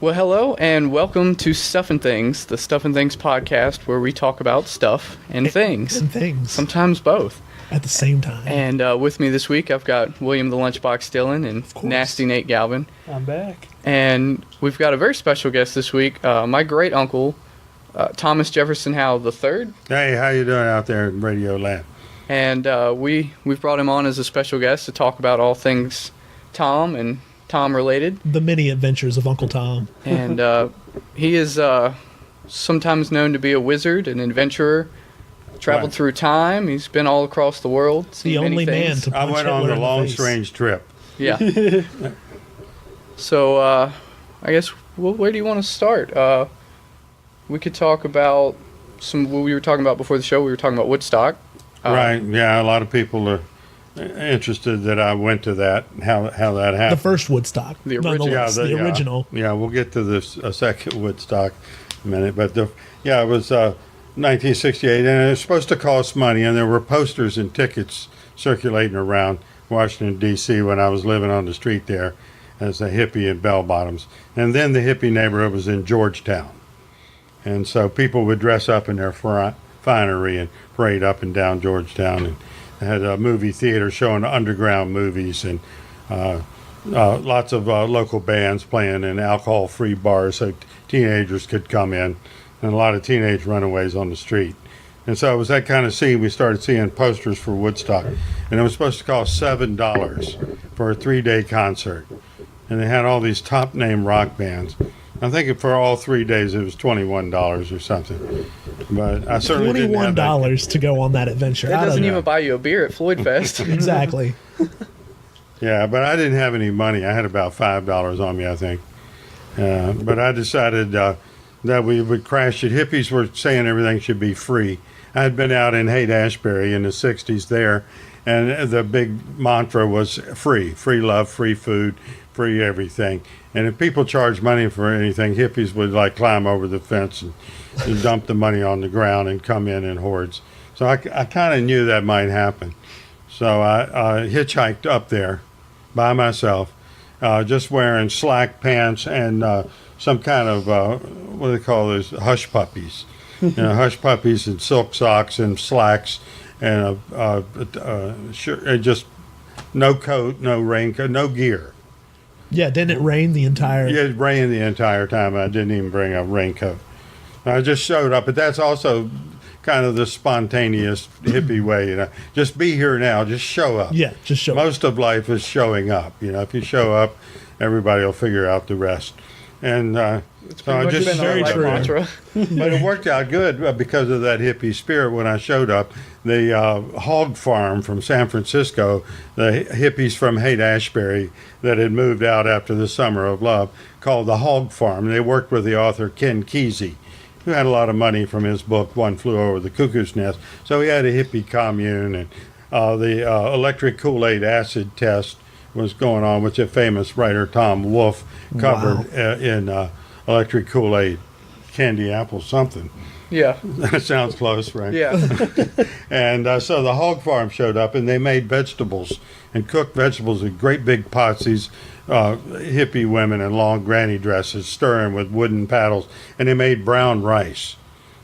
Well, hello and welcome to Stuff and Things, the Stuff and Things podcast where we talk about stuff and things. And things. Sometimes both. At the same time. And with me this week, I've got William the Lunchbox Dillon and Nasty Nate Galvin. I'm back. And we've got a very special guest this week, my great uncle, Thomas Jefferson Howell III. Hey, how you doing out there in Radio Land? And we've brought him on as a special guest to talk about all things Tom and Tom related. The many adventures of Uncle Tom. And he is sometimes known to be a wizard, an adventurer, traveled through time. He's been all across the world. The only man to punch I went on Hitler the in long, face. strange trip. Yeah. So I guess, where do you want to start? We could talk about what we were talking about before the show. We were talking about Woodstock. Right, yeah, a lot of people are interested that I went to that, how that happened. The first Woodstock. The original. Nonetheless, Yeah, the original. Yeah, we'll get to this second Woodstock in a minute. But it was 1968, and it was supposed to cost money, and there were posters and tickets circulating around Washington, D.C. when I was living on the street there as a hippie in Bell Bottoms. And then the hippie neighborhood was in Georgetown. And so people would dress up in their finery and parade up and down Georgetown, and had a movie theater showing underground movies, and lots of local bands playing in alcohol-free bars so teenagers could come in, and a lot of teenage runaways on the street. And so it was that kind of scene. We started seeing posters for Woodstock, and it was supposed to cost $7 for a 3-day concert. And they had all these top-name rock bands. I think for all 3 days it was $21 or something. But I certainly didn't have that. $21 to go on that adventure. That doesn't even buy you a beer at Floyd Fest. Exactly. Yeah, but I didn't have any money. I had about $5 on me, I think. But I decided that we would crash it. Hippies were saying everything should be free. I had been out in Haight-Ashbury in the 60s there, and the big mantra was free love, free food, free everything. And if people charged money for anything, hippies would climb over the fence and dump the money on the ground and come in hordes. So I kind of knew that might happen. So I hitchhiked up there by myself, just wearing slack pants and some kind of, what do they call those, hush puppies. Hush puppies and silk socks and slacks and just no coat, no raincoat, no gear. Yeah, didn't it rain the entire... Yeah, it rained the entire time. I didn't even bring a raincoat. I just showed up, but that's also kind of the spontaneous hippie way, Just be here now. Just show up. Yeah, just show up. Most of life is showing up. If you show up, everybody will figure out the rest. And so I just very true. Mantra. But it worked out good because of that hippie spirit when I showed up. The hog farm from San Francisco, the hippies from Haight-Ashbury that had moved out after the Summer of Love, called the Hog Farm. They worked with the author Ken Kesey, who had a lot of money from his book, One Flew Over the Cuckoo's Nest. So he had a hippie commune, and the electric Kool-Aid acid test was going on, which a famous writer, Tom Wolfe, covered in Electric Kool-Aid, Candy Apple something. Yeah. That sounds close, right? Yeah. And so the hog farm showed up, and they made vegetables and cooked vegetables in great big pots. These hippie women in long granny dresses stirring with wooden paddles, and they made brown rice.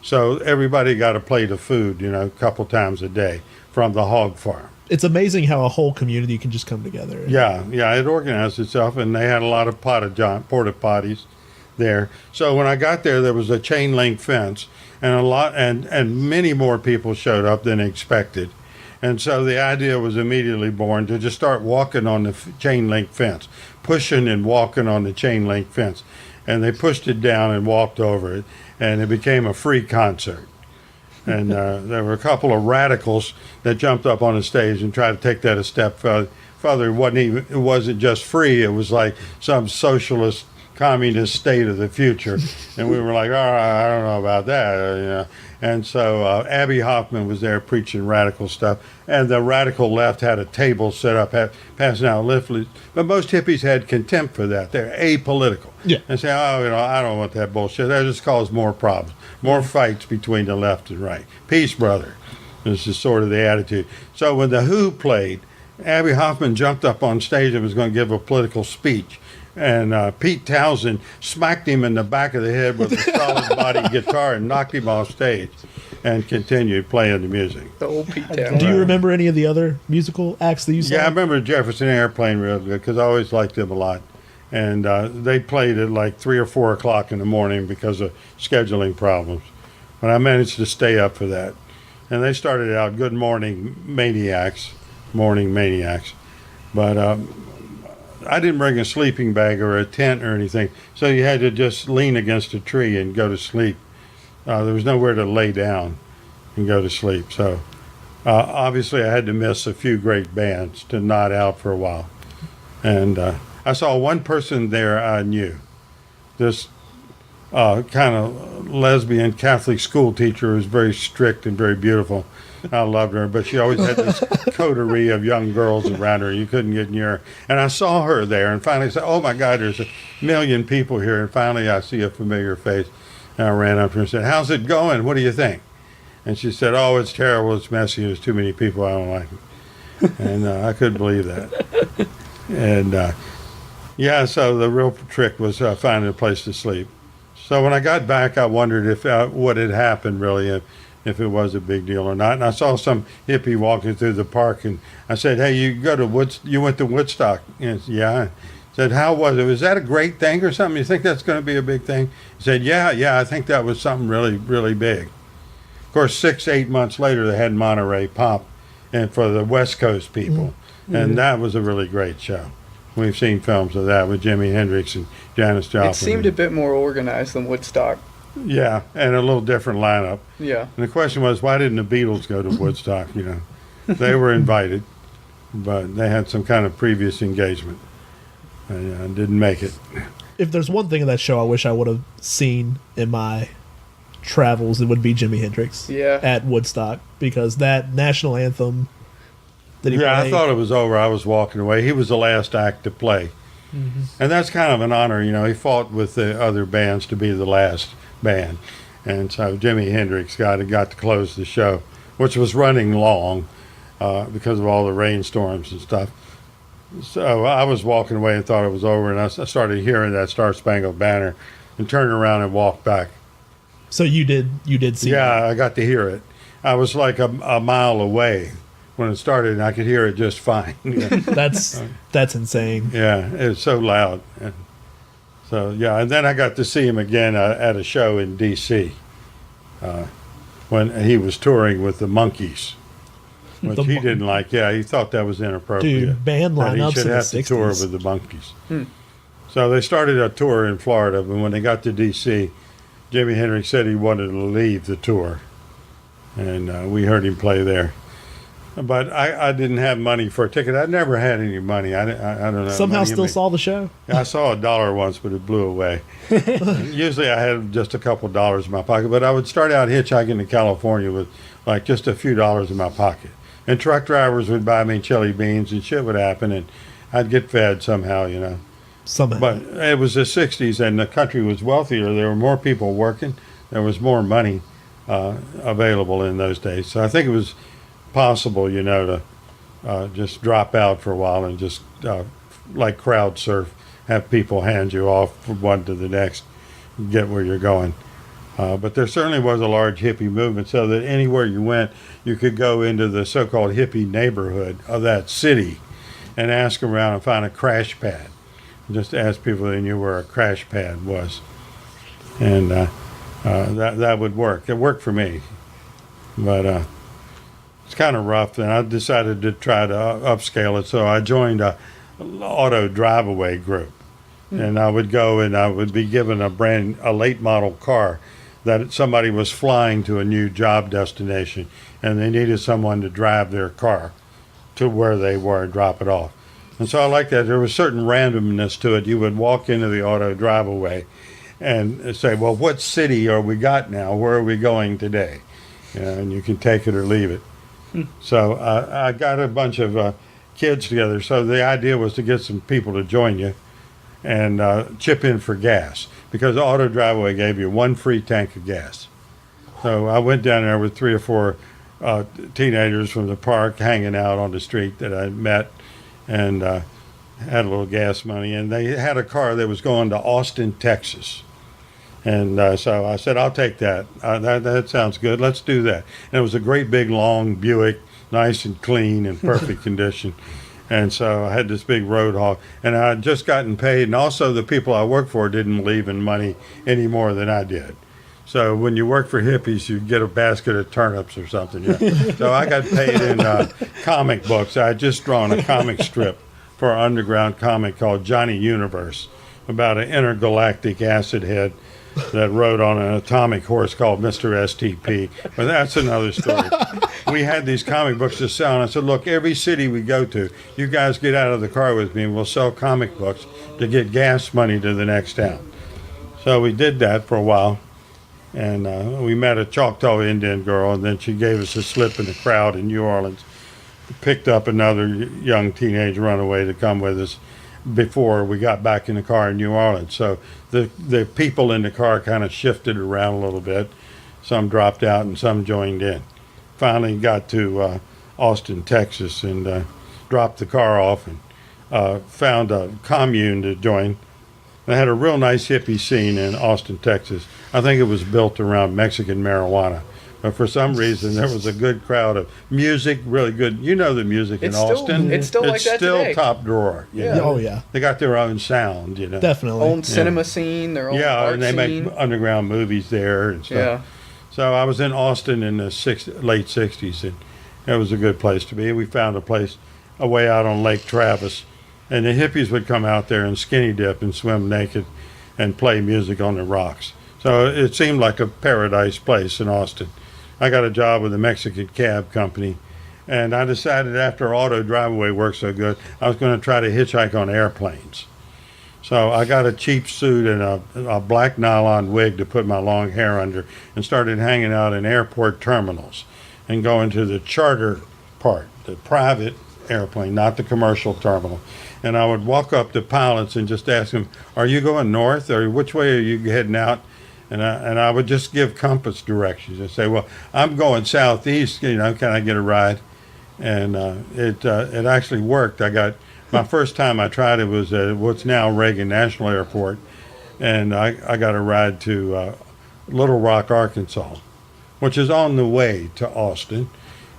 So everybody got a plate of food, a couple times a day from the hog farm. It's amazing how a whole community can just come together. Yeah, it organized itself, and they had a lot of porta potties there. So when I got there was a chain link fence, and many more people showed up than expected. And so the idea was immediately born to just start walking on the chain link fence, pushing and walking on the chain link fence. And they pushed it down and walked over it, and it became a free concert. And there were a couple of radicals that jumped up on the stage and tried to take that a step further. It wasn't just free, it was like some socialist communist state of the future. And we were like, all right, I don't know about that. And so Abby Hoffman was there preaching radical stuff, and the radical left had a table set up passing out leaflets. But most hippies had contempt for that. They're apolitical. Yeah. And say, I don't want that bullshit. That just caused more problems, more fights between the left and right. Peace, brother. This is sort of the attitude. So when The Who played, Abby Hoffman jumped up on stage and was going to give a political speech. and Pete Townsend smacked him in the back of the head with a solid body guitar and knocked him off stage, and continued playing the music. The old Pete Town. Do you remember any of the other musical acts that you saw? Yeah, I remember Jefferson Airplane real good because I always liked them a lot. And they played at like 3 or 4 o'clock in the morning because of scheduling problems. But I managed to stay up for that. And they started out Good Morning Maniacs. But I didn't bring a sleeping bag or a tent or anything. So you had to just lean against a tree and go to sleep. There was nowhere to lay down and go to sleep. So obviously I had to miss a few great bands to nod out for a while. And I saw one person there I knew. This kind of lesbian Catholic school teacher who was very strict and very beautiful. I loved her, but she always had this coterie of young girls around her. You couldn't get near her. And I saw her there and finally said, oh my God, there's a million people here. And finally I see a familiar face. And I ran up to her and said, how's it going? What do you think? And she said, oh, it's terrible. It's messy. There's too many people. I don't like it. And I couldn't believe that. And yeah, so the real trick was finding a place to sleep. So when I got back, I wondered if what had happened really, if it was a big deal or not. And I saw some hippie walking through the park, and I said, "Hey, you went to Woodstock?" And he said, yeah. I said, "How was it? Was that a great thing or something? You think that's going to be a big thing?" He said, "Yeah, I think that was something really, really big." Of course, 6-8 months later, they had Monterey Pop, and for the West Coast people, and that was a really great show. We've seen films of that with Jimi Hendrix and Janis Joplin. It seemed a bit more organized than Woodstock. Yeah, and a little different lineup. Yeah. And the question was, why didn't the Beatles go to Woodstock? You know, they were invited, but they had some kind of previous engagement and didn't make it. If there's one thing in that show I wish I would have seen in my travels, it would be Jimi Hendrix at Woodstock, because that national anthem that he played. I thought it was over. I was walking away. He was the last act to play. Mm-hmm. And that's kind of an honor. You know, he fought with the other bands to be the last band. And so Jimi Hendrix got to close the show, which was running long because of all the rainstorms and stuff. So I was walking away and thought it was over, and I started hearing that Star Spangled Banner and turned around and walked back. So you did see Yeah, that. I got to hear it. I was like a mile away when it started, and I could hear it just fine. That's insane. Yeah, it was so loud. And so, yeah, and then I got to see him again at a show in D.C. When he was touring with the Monkees, which he didn't like. Yeah, he thought that was inappropriate. Dude, band that lineups he should in the have to tour 60s. with the Monkees. So they started a tour in Florida, but when they got to D.C., Jimi Hendrix said he wanted to leave the tour, and we heard him play there. But I didn't have money for a ticket. I never had any money. I don't know. Somehow still saw the show. I saw $1 once, but it blew away. Usually I had just a couple dollars in my pocket, but I would start out hitchhiking to California with like just a few dollars in my pocket. And truck drivers would buy me chili beans and shit would happen, and I'd get fed somehow, you know. Somehow. But it was the 60s, and the country was wealthier. There were more people working. There was more money available in those days. So I think it was possible, you know, to just drop out for a while and just like crowd surf, have people hand you off from one to the next, get where you're going. But there certainly was a large hippie movement, so that anywhere you went, you could go into the so-called hippie neighborhood of that city and ask around and find a crash pad. Just ask people they knew where a crash pad was. And that would work. It worked for me. But it's kind of rough, and I decided to try to upscale it, so I joined a auto drive-away group. And I would go and I would be given a late model car that somebody was flying to a new job destination, and they needed someone to drive their car to where they were and drop it off. And so I liked that. There was certain randomness to it. You would walk into the auto drive-away and say, well, what city are we got now? Where are we going today? And you can take it or leave it. So I got a bunch of kids together. So the idea was to get some people to join you and chip in for gas, because the auto driveway gave you one free tank of gas. So I went down there with 3 or 4 teenagers from the park hanging out on the street that I met, and had a little gas money, and they had a car that was going to Austin, Texas. And so I said, I'll take that. That sounds good. Let's do that. And it was a great big long Buick, nice and clean and perfect condition. And so I had this big road hog, and I had just gotten paid. And also the people I worked for didn't believe in money any more than I did. So when you work for hippies, you get a basket of turnips or something. Yeah. So I got paid in comic books. I had just drawn a comic strip for an underground comic called Johnny Universe about an intergalactic acid head that rode on an atomic horse called Mr. STP. But that's another story. We had these comic books to sell, and I said, look, every city we go to, you guys get out of the car with me, and we'll sell comic books to get gas money to the next town. So we did that for a while, and we met a Choctaw Indian girl, and then she gave us a slip in the crowd in New Orleans, picked up another young teenage runaway to come with us before we got back in the car in New Orleans. So the people in the car kind of shifted around a little bit. Some dropped out and some joined in. Finally got to Austin, Texas, and dropped the car off and found a commune to join. They had a real nice hippie scene in Austin, Texas. I think it was built around Mexican marijuana. But for some reason, there was a good crowd of music, really good. You know the music in Austin. It's still like that still today. Top drawer. You Yeah. know? Oh, yeah. They got their own sound, you know. Definitely. Own cinema scene, their own Yeah, art and they scene. make underground movies there and stuff. Yeah. So I was in Austin in the late 60s, and it was a good place to be. We found a place away out on Lake Travis, and the hippies would come out there and skinny dip and swim naked and play music on the rocks. So it seemed like a paradise place in Austin. I got a job with a Mexican cab company, and I decided after auto drive-away worked so good, I was going to try to hitchhike on airplanes. So I got a cheap suit and a black nylon wig to put my long hair under and started hanging out in airport terminals and going to the charter part, the private airplane, not the commercial terminal. And I would walk up to pilots and just ask them, are you going north or which way are you heading out? And I would just give compass directions and say, well, I'm going southeast, you know, can I get a ride? And it actually worked. My first time I tried it was at what's now Reagan National Airport, and I got a ride to Little Rock, Arkansas, which is on the way to Austin,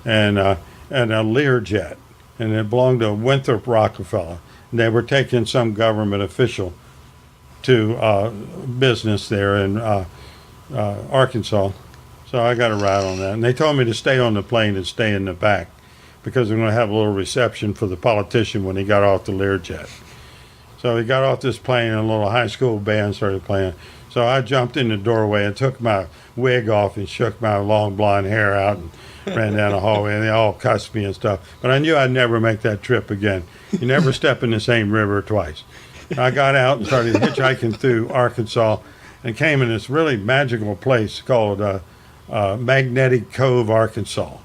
and a Learjet, and it belonged to Winthrop Rockefeller. And they were taking some government official to business there in Arkansas. So I got a ride on that. And they told me to stay on the plane and stay in the back because they're going to have a little reception for the politician when he got off the Learjet. So he got off this plane and a little high school band started playing. So I jumped in the doorway and took my wig off and shook my long blonde hair out and ran down the hallway, and they all cussed me and stuff. But I knew I'd never make that trip again. You never step in the same river twice. I got out and started hitchhiking through Arkansas and came in this really magical place called Magnetic Cove, Arkansas.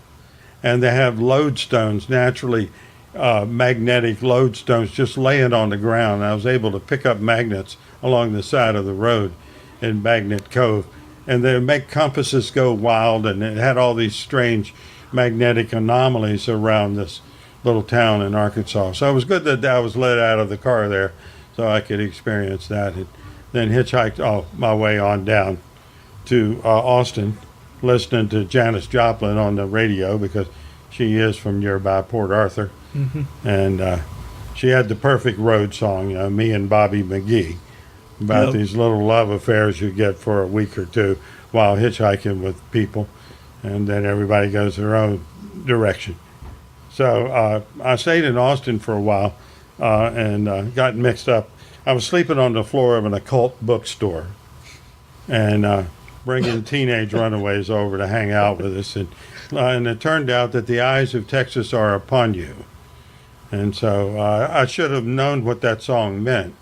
And they have lodestones, naturally magnetic lodestones just laying on the ground. I was able to pick up magnets along the side of the road in Magnet Cove. And they make compasses go wild, and it had all these strange magnetic anomalies around this little town in Arkansas. So it was good that I was let out of the car there so I could experience that. And then hitchhiked my way on down to Austin, listening to Janis Joplin on the radio because she is from nearby Port Arthur. Mm-hmm. And she had the perfect road song, you know, Me and Bobby McGee, about these little love affairs you get for a week or two while hitchhiking with people, and then everybody goes their own direction. So I stayed in Austin for a while and got mixed up. I was sleeping on the floor of an occult bookstore and bringing teenage runaways over to hang out with us. And it turned out that the eyes of Texas are upon you. And so I should have known what that song meant.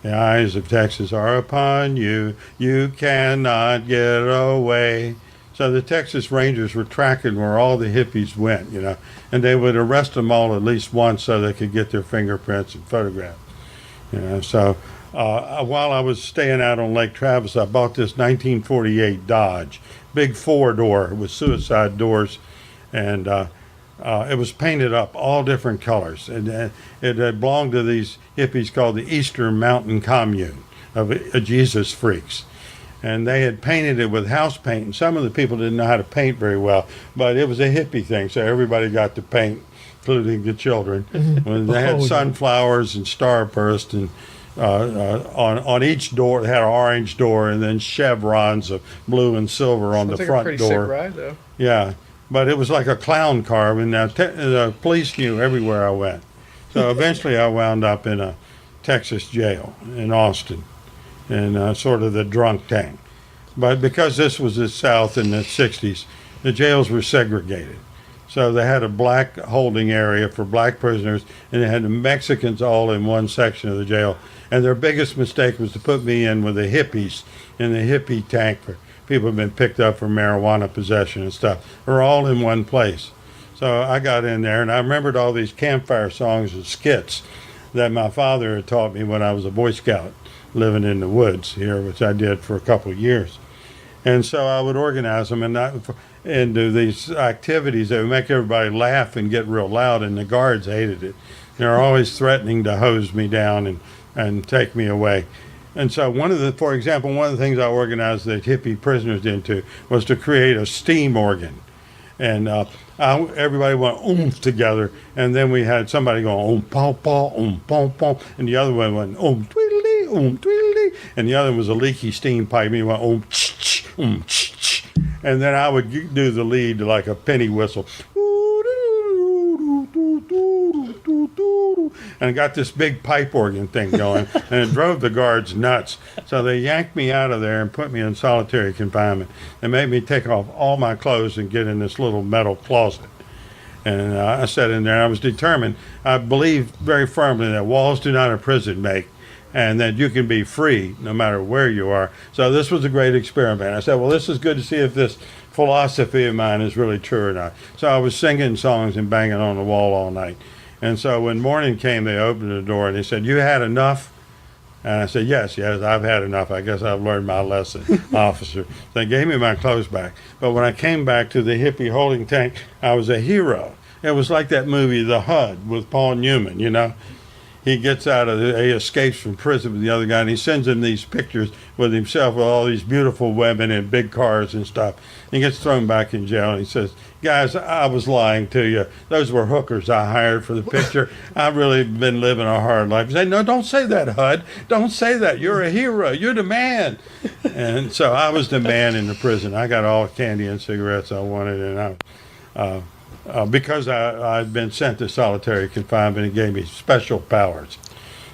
The eyes of Texas are upon you. You cannot get away. So the Texas Rangers were tracking where all the hippies went, you know, and they would arrest them all at least once so they could get their fingerprints and photographs. You know, so while I was staying out on Lake Travis, I bought this 1948 Dodge, big 4-door with suicide doors, and It was painted up all different colors, and it belonged to these hippies called the Eastern Mountain Commune of Jesus freaks. And they had painted it with house paint, and some of the people didn't know how to paint very well, but it was a hippie thing, so everybody got to paint, including the children. When they had sunflowers and starburst, and on each door they had an orange door, and then chevrons of blue and silver on the front pretty door. sick ride, though. Yeah, but it was like a clown car, and the police knew everywhere I went. So eventually I wound up in a Texas jail in Austin, in sort of the drunk tank. But because this was the South in the 60s, the jails were segregated. So they had a black holding area for black prisoners, and they had the Mexicans all in one section of the jail. And their biggest mistake was to put me in with the hippies in the hippie tank for people who have been picked up for marijuana possession and stuff. We're all in one place. So I got in there, and I remembered all these campfire songs and skits that my father had taught me when I was a Boy Scout living in the woods here, which I did for a couple of years. And so I would organize them and do these activities that would make everybody laugh and get real loud, and the guards hated it. They were always threatening to hose me down and take me away. And so for example, one of the things I organized that hippie prisoners into was to create a steam organ. And everybody went oomph together, and then we had somebody going pom pom, and the other one went tweedledee, and the other one was a leaky steam pipe, and he went ch, and then I would do the lead like a penny whistle, and I got this big pipe organ thing going, and it drove the guards nuts. So they yanked me out of there and put me in solitary confinement. They made me take off all my clothes and get in this little metal closet. And I sat in there, and I was determined. I believe very firmly that walls do not a prison make, and that you can be free no matter where you are. So this was a great experiment. I said, well, this is good to see if this philosophy of mine is really true or not. So I was singing songs and banging on the wall all night. And so when morning came, they opened the door, and they said, you had enough? And I said, yes, I've had enough. I guess I've learned my lesson, officer. They gave me my clothes back. But when I came back to the hippie holding tank, I was a hero. It was like that movie, The HUD, with Paul Newman, you know. He gets out of he escapes from prison with the other guy, and he sends him these pictures with himself with all these beautiful women and big cars and stuff. He gets thrown back in jail, and he says, guys, I was lying to you. Those were hookers I hired for the picture. I've really been living a hard life. He said, no, don't say that, HUD. Don't say that. You're a hero. You're the man. And so I was the man in the prison. I got all the candy and cigarettes I wanted, and because I'd been sent to solitary confinement, it gave me special powers.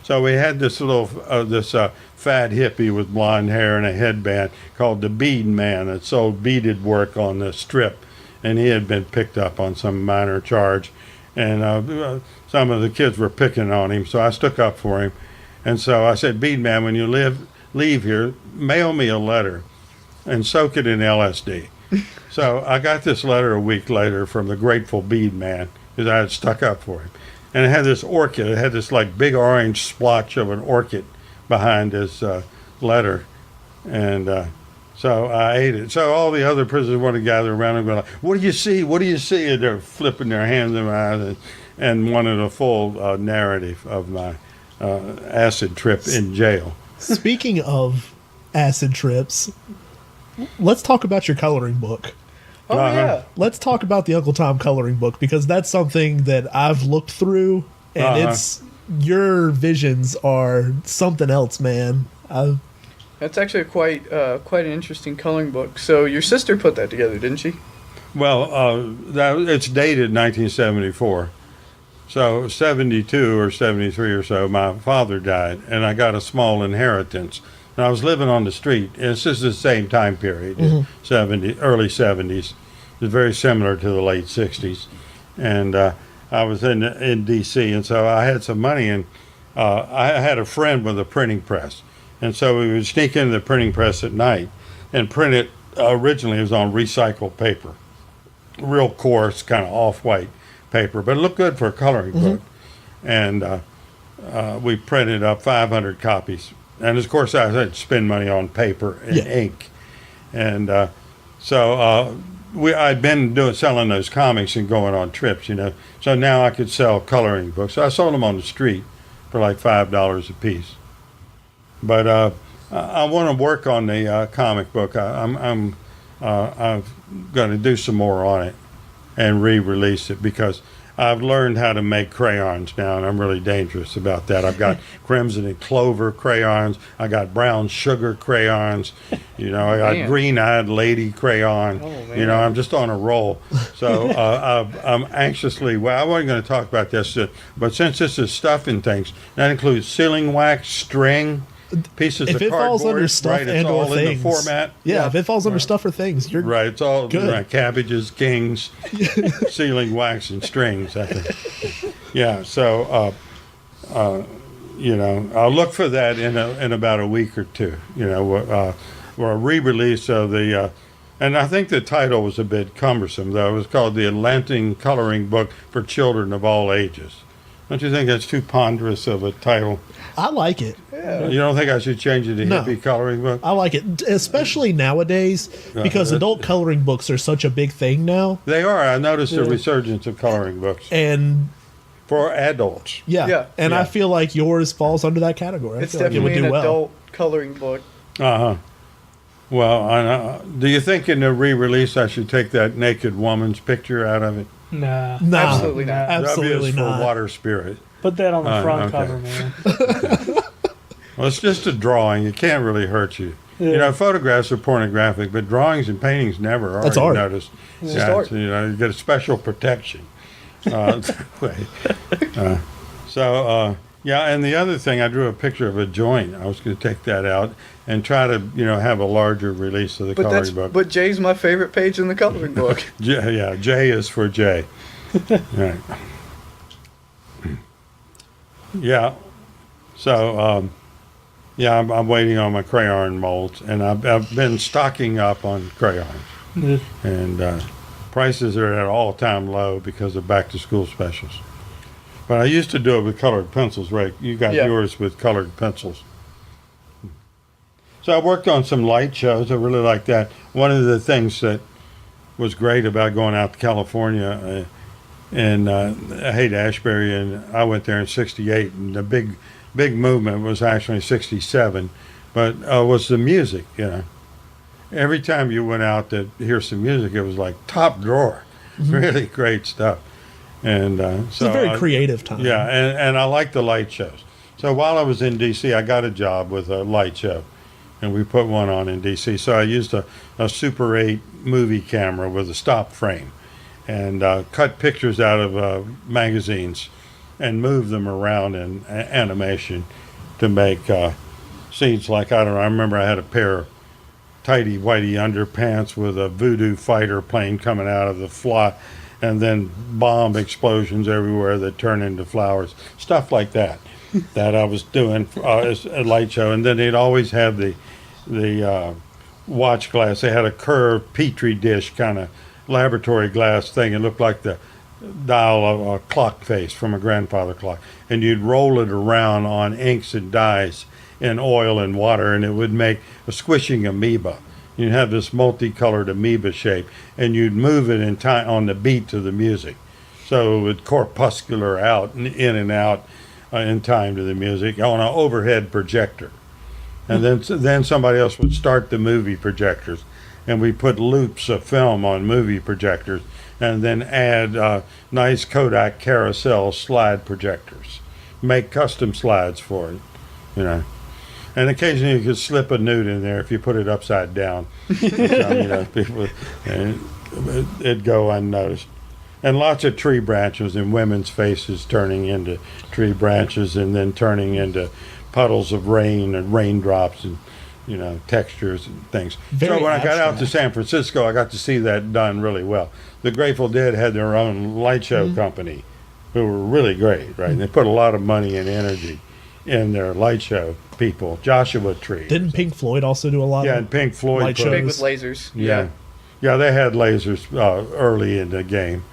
So we had this little, fat hippie with blonde hair and a headband called the Bead Man that sold beaded work on the Strip, and he had been picked up on some minor charge, and some of the kids were picking on him, so I stuck up for him. And so I said, Bead Man, when you leave here, mail me a letter and soak it in LSD. So I got this letter a week later from the Grateful Bead Man, because I had stuck up for him. And it had this orchid. It had this like big orange splotch of an orchid behind his letter. And so I ate it. So all the other prisoners wanted to gather around and go like, what do you see? What do you see? And they're flipping their hands in my eyes and wanted a full narrative of my acid trip in jail. Speaking of acid trips, let's talk about your coloring book. Oh, yeah. Let's talk about the Uncle Tom coloring book, because that's something that I've looked through, and your visions are something else, man. That's actually quite an interesting coloring book. So your sister put that together, didn't she? Well, it's dated 1974. So 72 or 73 or so, my father died, and I got a small inheritance. And I was living on the street. It's just the same time period, early 70s. It's very similar to the late 60s. And I was in D.C., and so I had some money, and I had a friend with a printing press. And so we would sneak into the printing press at night and print it. Originally, it was on recycled paper, real coarse, kind of off-white paper, but it looked good for a coloring book. And we printed up 500 copies. And of course, I had to spend money on paper and ink. And so I'd been selling those comics and going on trips, So now I could sell coloring books. So I sold them on the street for like $5 a piece. But I want to work on the comic book. I'm going to do some more on it and re-release it because I've learned how to make crayons now, and I'm really dangerous about that. I've got crimson and clover crayons. I got brown sugar crayons. I got green-eyed lady crayon. Oh, man. I'm just on a roll. So I'm anxiously. Well, I wasn't going to talk about this, but since this is stuffing things, that includes sealing wax, string, pieces if of it cardboard. falls under stuff right, and it's or all things, in the format. Yeah, if it falls under stuff or things, you're right. It's all good. Right, cabbages, kings, sealing wax, and strings. I think. Yeah. So, I'll look for that in about a week or two. Or a re-release of the. And I think the title was a bit cumbersome, though. It was called The Atlantic Coloring Book for Children of All Ages. Don't you think that's too ponderous of a title? I like it. Yeah. You don't think I should change it to No. Hippie Coloring Book? I like it, especially nowadays because adult coloring books are such a big thing now. They are. I noticed a resurgence of coloring books And for adults. Yeah. And I feel like yours falls under that category. I It's feel like it would definitely do an well. adult coloring book. Uh-huh. Well, do you think in the re-release I should take that naked woman's picture out of it? Nah. No, Absolutely not. Absolutely for not. water spirit. Put that on the front okay. cover, man. Well, it's just a drawing. It can't really hurt you. Yeah. Photographs are pornographic, but drawings and paintings never are. That's you art. Notice. It's Yeah, art. you get a special protection. And the other thing, I drew a picture of a joint. I was going to take that out and try to, have a larger release of the coloring book. But Jay's my favorite page in the coloring book. J is for J. Right. Yeah. So, I'm waiting on my crayon molds, and I've been stocking up on crayons. Yeah. And prices are at an all-time low because of back-to-school specials. But I used to do it with colored pencils, right? You got yours with colored pencils. So I worked on some light shows. I really like that. One of the things that was great about going out to California and Haight-Ashbury, and I went there in '68, and the big movement was actually '67, but was the music. Every time you went out to hear some music, it was like top drawer, really great stuff. And It's a very creative time. Yeah, and I like the light shows. So while I was in D.C., I got a job with a light show, and we put one on in D.C. So I used a Super 8 movie camera with a stop frame and cut pictures out of magazines and move them around in animation to make scenes like, I remember I had a pair of tighty whitey underpants with a voodoo fighter plane coming out of the fly, and then bomb explosions everywhere that turn into flowers, stuff like that I was doing as a light show. And then they'd always have the watch glass. They had a curved petri dish kind of laboratory glass thing. It looked like the dial of a clock face from a grandfather clock, and you'd roll it around on inks and dyes in oil and water, and it would make a squishing amoeba. You'd have this multicolored amoeba shape, and you'd move it in time on the beat to the music. So it would corpuscular out and in and out in time to the music on an overhead projector. And then somebody else would start the movie projectors, and we put loops of film on movie projectors, and then add nice Kodak carousel slide projectors. Make custom slides for it, And occasionally you could slip a nude in there if you put it upside down. People, and it'd go unnoticed. And lots of tree branches and women's faces turning into tree branches and then turning into puddles of rain and raindrops and, textures and things. Very so when I got out to abstract. San Francisco, I got to see that done really well. The Grateful Dead had their own light show company who were really great, right? And they put a lot of money and energy in their light show people. Joshua Tree. Didn't Pink Floyd also do a lot Yeah, of and Pink Floyd. light put- shows? Big with lasers. Yeah. Yeah, they had lasers early in the game.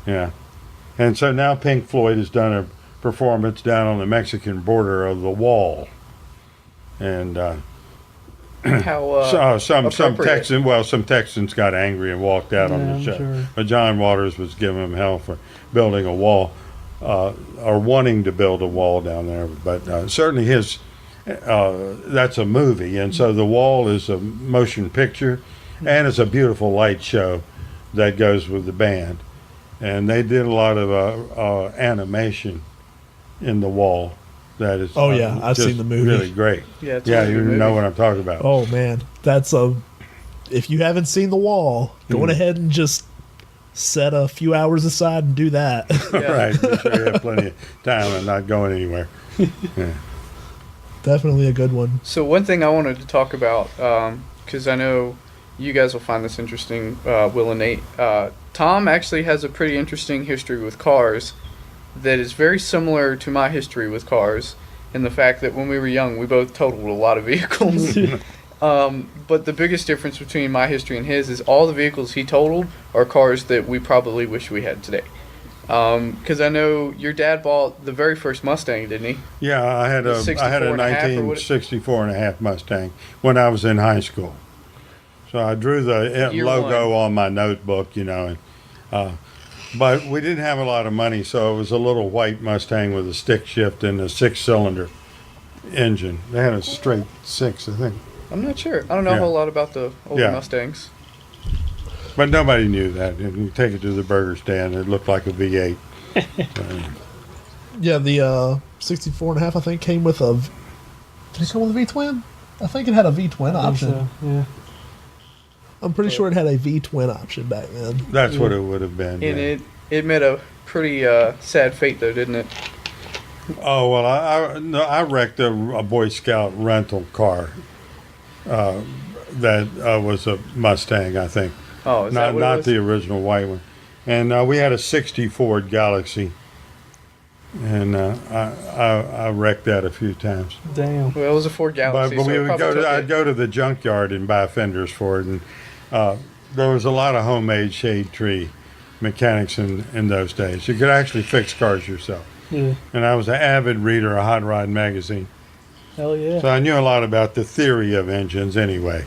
Yeah. And so now Pink Floyd has done a performance down on the Mexican border of the Wall. And How some appropriate. some Texans got angry and walked out on the I'm show. sure. But John Waters was giving them hell for building a wall, or wanting to build a wall down there. But certainly that's a movie, and so the wall is a motion picture, and it's a beautiful light show that goes with the band. And they did a lot of animation in the wall. That is, Oh, yeah, I've just seen the movie. Really great. Yeah, it's a Yeah, really you good know movie. what I'm talking about. Oh man, if you haven't seen The Wall, go on ahead and just set a few hours aside and do that. Yeah. Right, be sure you have plenty of time and not going anywhere. Yeah. Definitely a good one. So one thing I wanted to talk about, because I know you guys will find this interesting, Will and Nate. Tom actually has a pretty interesting history with cars that is very similar to my history with cars, in the fact that when we were young, we both totaled a lot of vehicles. But the biggest difference between my history and his is all the vehicles he totaled are cars that we probably wish we had today. Because I know your dad bought the very first Mustang, didn't he? Yeah, I had a 64 and a half, or what- 1964 and a half Mustang when I was in high school. So I drew the Year logo one. on my notebook, and but we didn't have a lot of money, so it was a little white Mustang with a stick shift and a 6-cylinder engine. They had a straight 6, I think. I'm not sure. I don't know a Yeah. whole lot about the older Yeah. Mustangs. But nobody knew that. If you take it to the burger stand, it looked like a V8. Yeah, the 64 and a half, I think, came with a. Did it come with a V-twin? I think it had a V-twin I think option. so, yeah. I'm pretty sure it had a V-twin option back then. That's what it would have been. And yeah. it met a pretty sad fate, though, didn't it? Oh, well, I wrecked a Boy Scout rental car that was a Mustang, I think. Oh, is that Not what it not was? the original white one. And we had a 60 Ford Galaxy. And I wrecked that a few times. Damn. Well, it was a Ford Galaxy, But so we it would probably took I'd it. go to the junkyard and buy fenders for it. And there was a lot of homemade shade tree mechanics in those days. You could actually fix cars yourself. Yeah. And I was an avid reader of Hot Rod magazine. Hell yeah. So I knew a lot about the theory of engines anyway.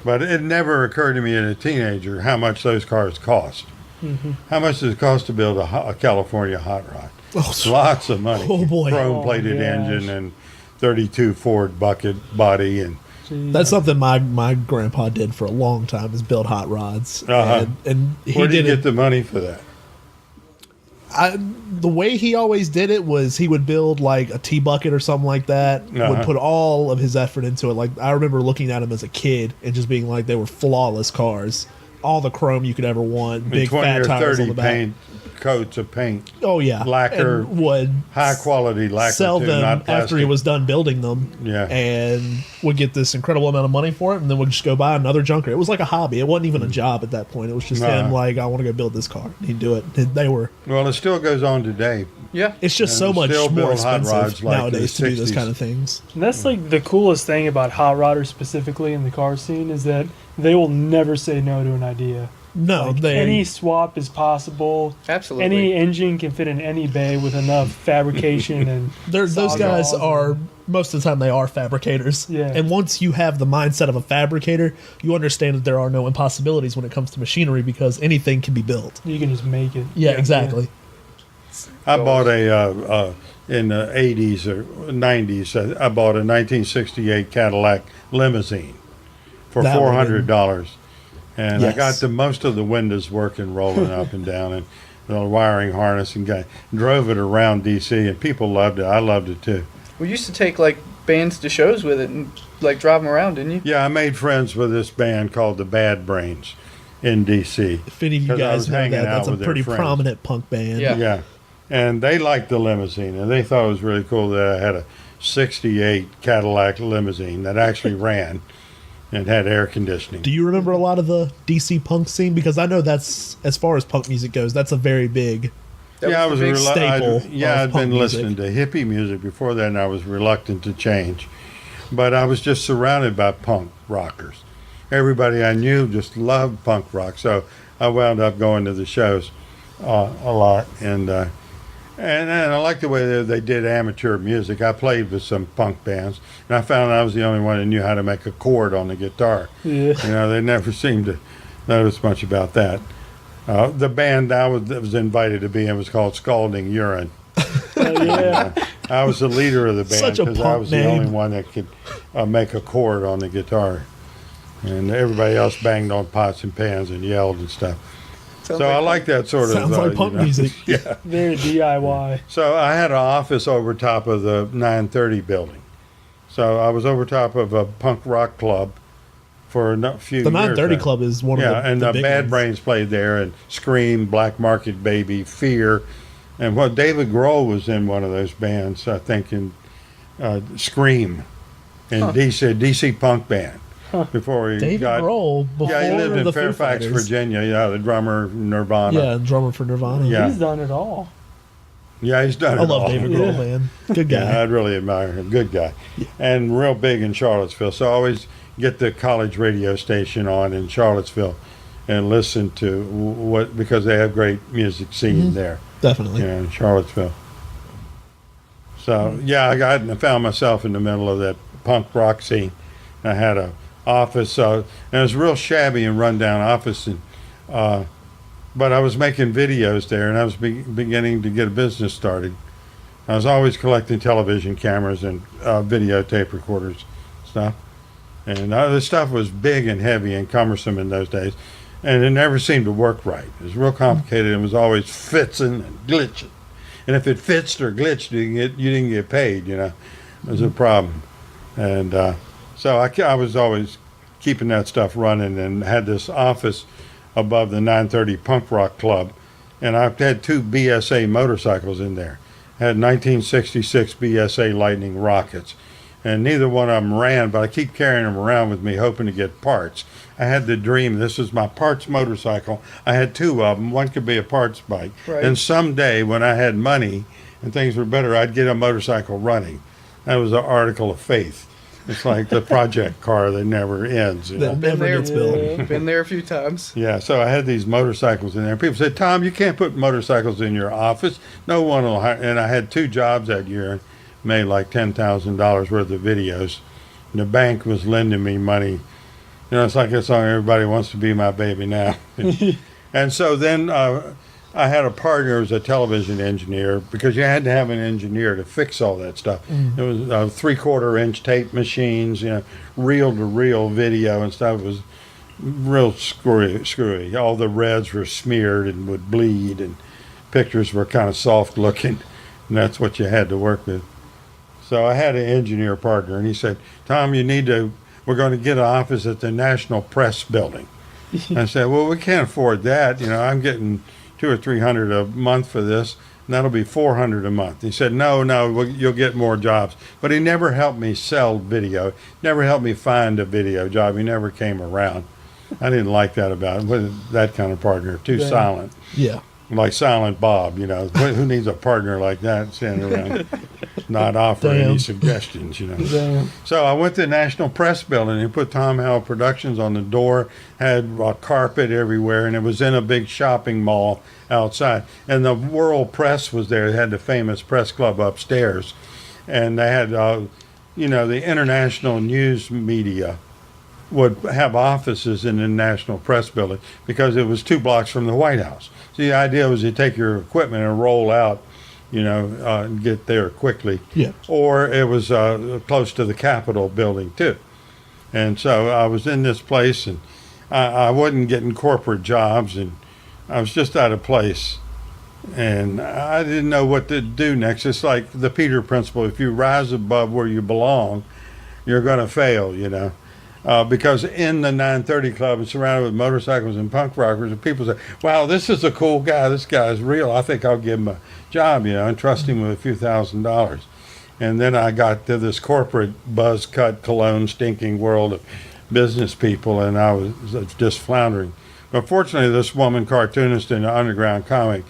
But it never occurred to me as a teenager how much those cars cost. How much does it cost to build a California hot rod? Oh, Lots of money. Oh, boy. Chrome plated Oh, gosh. engine and 32 Ford bucket body and Jeez. That's something my grandpa did for a long time, is build hot rods. Uh-huh. And he where did you did get it. the money for that? The way he always did it was he would build like a tea bucket or something like that. Would Uh-huh. put all of his effort into it. Like, I remember looking at them as a kid and just being like, they were flawless cars. All the chrome you could ever want. Big 20 fat or tires on 30 the back. paint coats of paint. Oh yeah, Lacquer, and would High quality lacquer sell too, them not plastic. after he was done building them. Yeah. and would get this incredible amount of money for it, and then would just go buy another junker. It was like a hobby. It wasn't even a job at that point. It was just him Uh-huh. like, I want to go build this car. And he'd do it. And they were. Well, it still goes on today. Yeah. It's just And so much still more build hot expensive rods like nowadays the to do those 60s. kind of things. And that's like the coolest thing about hot rodders specifically in the car scene is that they will never say no to an idea. No, Like, they. any swap is possible. Absolutely. Any engine can fit in any bay with enough fabrication and those guys sawzalls are, and- most of the time, they are fabricators. Yeah. And once you have the mindset of a fabricator, you understand that there are no impossibilities when it comes to machinery, because anything can be built. you can just make it. Yeah, exactly. I bought in the 80s or 90s, I bought a 1968 Cadillac limousine for That would've $400. And I Yes. got most of the windows working, rolling up and down, and the wiring harness, and drove it around D.C., and people loved it. I loved it too. We used to take like bands to shows with it and like drive them around, didn't you? Yeah, I made friends with this band called the Bad Brains in D.C. If any of you 'Cause I was guys know hanging that, out that's a with their pretty friends. prominent punk band. Yeah. Yeah. And they liked the limousine, and they thought it was really cool that I had a 68 Cadillac limousine that actually ran and had air conditioning. Do you remember a lot of the DC punk scene? Because I know that's, as far as punk music goes, that's a very big. That I was was the big staple I'd of been punk music. listening to hippie music before that, and I was reluctant to change. But I was just surrounded by punk rockers. Everybody I knew just loved punk rock, so I wound up going to the shows a lot. And And I like the way they did amateur music. I played with some punk bands, and I found I was the only one that knew how to make a chord on the guitar. Yeah. They never seemed to notice much about that. The band I was invited to be in was called Scalding Urine. Yeah. I was the leader of the band Such a because I punk was the name. only one that could make a chord on the guitar. And everybody else banged on pots and pans and yelled and stuff. Sounds I like that sort of. Sounds like punk music. Yeah. Very DIY. So I had an office over top of the 930 building. So I was over top of a punk rock club for a few years. The 930 there. Club is one of the and the big Bad ones. Brains played there, and Scream, Black Market Baby, Fear, and David Grohl was in one of those bands, I think, in Scream, and DC punk band. Before he David got, Grohl before he lived in the Foo Fairfax, Fighters. Virginia. Yeah, the drummer of Nirvana. Yeah, drummer for Nirvana. Yeah. He's done it all. Yeah, he's done it I love all. David Grohl, man. Good guy. Yeah, I'd really admire him. Good guy. And real big in Charlottesville. So I always get the college radio station on in Charlottesville and listen to because they have great music scene there. Definitely. In Charlottesville. So, I found myself in the middle of that punk rock scene. I had a office, and it was a real shabby and rundown office, and but I was making videos there, and I was beginning to get a business started. I was always collecting television cameras and videotape recorders stuff, and this stuff was big and heavy and cumbersome in those days, and it never seemed to work right. It was real complicated and was always fitzing and glitching, and if it fitzed or glitched, you didn't get paid. It was a problem, and so I was always keeping that stuff running, and had this office above the 930 Punk Rock Club, and I had 2 BSA motorcycles in there. I had 1966 BSA Lightning rockets, and neither one of them ran, but I keep carrying them around with me, hoping to get parts. I had the dream, this was my parts motorcycle. I had 2 of them. One could be a parts bike. Right. And someday, when I had money and things were better, I'd get a motorcycle running. That was an article of faith. It's like the project car that never ends. That never there. gets built. Been there a few times. Yeah, so I had these motorcycles in there. People said, Tom, you can't put motorcycles in your office. No one will hire. And I had 2 jobs that year, made like $10,000 worth of videos. And the bank was lending me money. It's like that song, Everybody Wants to Be My Baby Now. And so then I had a partner who was a television engineer, because you had to have an engineer to fix all that stuff. It was 3/4 inch tape machines, reel-to-reel video and stuff. It was real screwy. All the reds were smeared and would bleed, and pictures were kind of soft looking, and that's what you had to work with. So I had an engineer partner, and he said, Tom, we're going to get an office at the National Press Building. I said, well, we can't afford that. I'm getting $200 or $300 a month for this, and that'll be $400 a month. He said, no, you'll get more jobs. But he never helped me sell video, never helped me find a video job. He never came around. I didn't like that about him. With that kind of partner, too silent. Yeah. Like Silent Bob, who needs a partner like that standing around not offering any suggestions, Damn. So I went to the National Press Building and put Tom Howell Productions on the door, had carpet everywhere, and it was in a big shopping mall outside. And the World Press was there. They had the famous press club upstairs. And they had, the international news media would have offices in the National Press Building because it was 2 blocks from the White House. So the idea was you take your equipment and roll out, and get there quickly. Yeah. Or it was close to the Capitol building too. And so I was in this place, and I wasn't getting corporate jobs, and I was just out of place. And I didn't know what to do next. It's like the Peter principle. If you rise above where you belong, you're going to fail, because in the 930 Club and surrounded with motorcycles and punk rockers, and people say, wow, this is a cool guy. This guy's real. I think I'll give him a job, and trust him with a few $1,000s. And then I got to this corporate buzz cut, cologne, stinking world of business people, and I was just floundering. But fortunately, this woman cartoonist in the underground comic,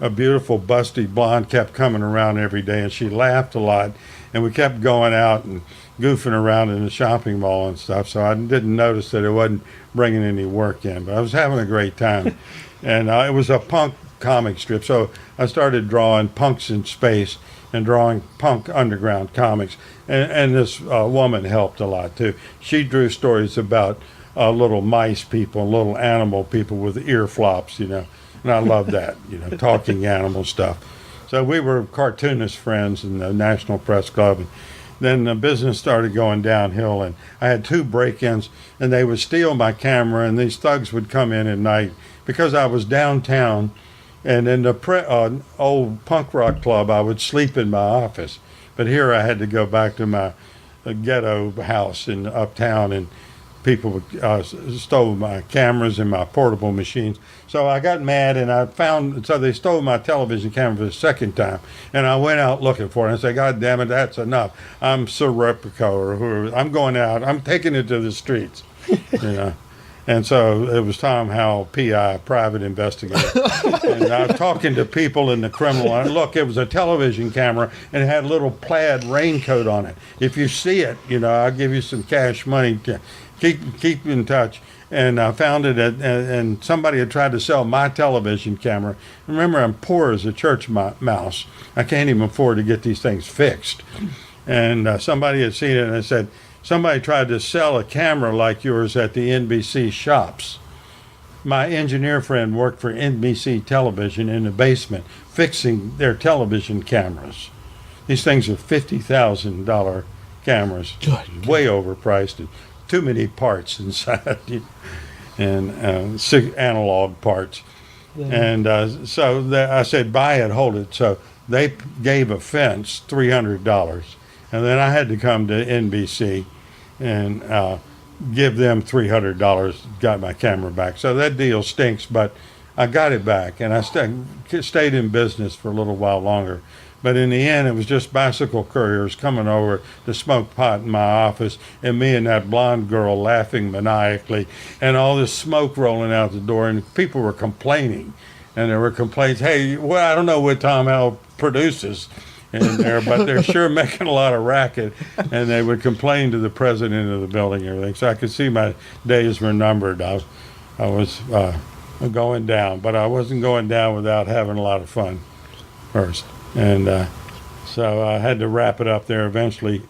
a beautiful, busty blonde, kept coming around every day, and she laughed a lot, and we kept going out and goofing around in the shopping mall and stuff, so I didn't notice that it wasn't bringing any work in, but I was having a great time. And it was a punk comic strips. So I started drawing punks in space and drawing punk underground comics. And this woman helped a lot too. She drew stories about little mice people, little animal people with ear flops, you know. And I loved that, you know, talking animal stuff. So we were cartoonist friends in the National Press Club. And then the business started going downhill, and I had 2 break-ins, and they would steal my camera, and these thugs would come in at night because I was downtown. And in the old punk rock club, I would sleep in my office. But here I had to go back to my ghetto house in uptown, and people stole my cameras and my portable machines. So I got mad, and so they stole my television camera for the second time. And I went out looking for it. And I said, God damn it, that's enough. I'm Serpico, or whoever. I'm going out. I'm taking it to the streets, you know. And so it was Tom Howell, PI, private investigator. And I was talking to people in the criminal line. Look, it was a television camera, and it had a little plaid raincoat on it. If you see it, you know, I'll give you some cash money. To keep in touch. And I found it, and somebody had tried to sell my television camera. Remember, I'm poor as a church mouse. I can't even afford to get these things fixed. And somebody had seen it, and I said, somebody tried to sell a camera like yours at the NBC shops. My engineer friend worked for NBC Television in the basement, fixing their television cameras. These things are $50,000 cameras, way overpriced, and too many parts inside, and 6 analog parts. Yeah. And so I said, buy it, hold it. So they gave a fence $300, and then I had to come to NBC and give them $300, got my camera back. So that deal stinks, but I got it back, and I stayed in business for a little while longer. But in the end, it was just bicycle couriers coming over to smoke pot in my office, and me and that blonde girl laughing maniacally, and all this smoke rolling out the door, and people were complaining. And there were complaints, hey, well, I don't know what Tom Howell produces in there, but they're sure making a lot of racket. And they would complain to the president of the building and everything. So I could see my days were numbered. I was going down, but I wasn't going down without having a lot of fun first. And so I had to wrap it up there eventually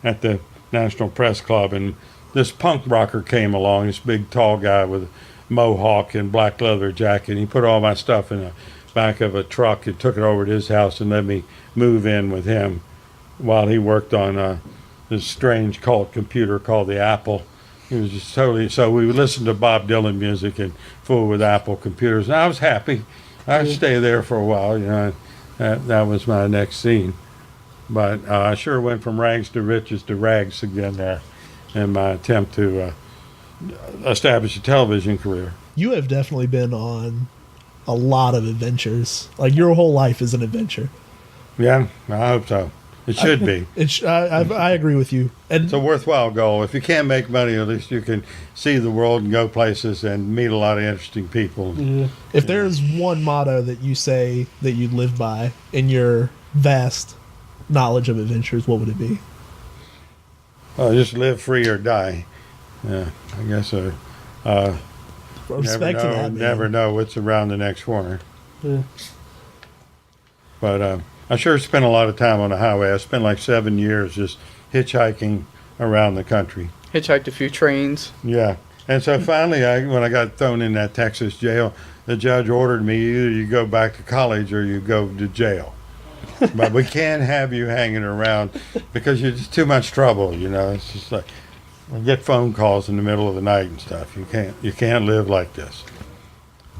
at the National Press Club. And this punk rocker came along, this big tall guy with a mohawk and black leather jacket. He put all my stuff in the back of a truck and took it over to his house and let me move in with him while he worked on this strange cult computer called the Apple. He was just totally, so we would listen to Bob Dylan music and fool with Apple computers. And I was happy. I'd stay there for a while, you know. That was my next scene. But I sure went from rags to riches to rags again there in my attempt to establish a television career. You have definitely been on a lot of adventures. Like, your whole life is an adventure. Yeah, I hope so. It should be. I agree with you. And it's a worthwhile goal. If you can't make money, at least you can see the world and go places and meet a lot of interesting people. Yeah. If there's one motto that you say that you live by in your vast knowledge of adventures, what would it be? Just live free or die. Yeah, I guess respect to that, man. Never know what's around the next corner. Yeah. But I sure spent a lot of time on the highway. I spent like 7 years just hitchhiking around the country. Hitchhiked a few trains. Yeah. And so finally, when I got thrown in that Texas jail, the judge ordered me, either you go back to college or you go to jail. But we can't have you hanging around because you're just too much trouble, you know. It's just like, I get phone calls in the middle of the night and stuff. You can't live like this.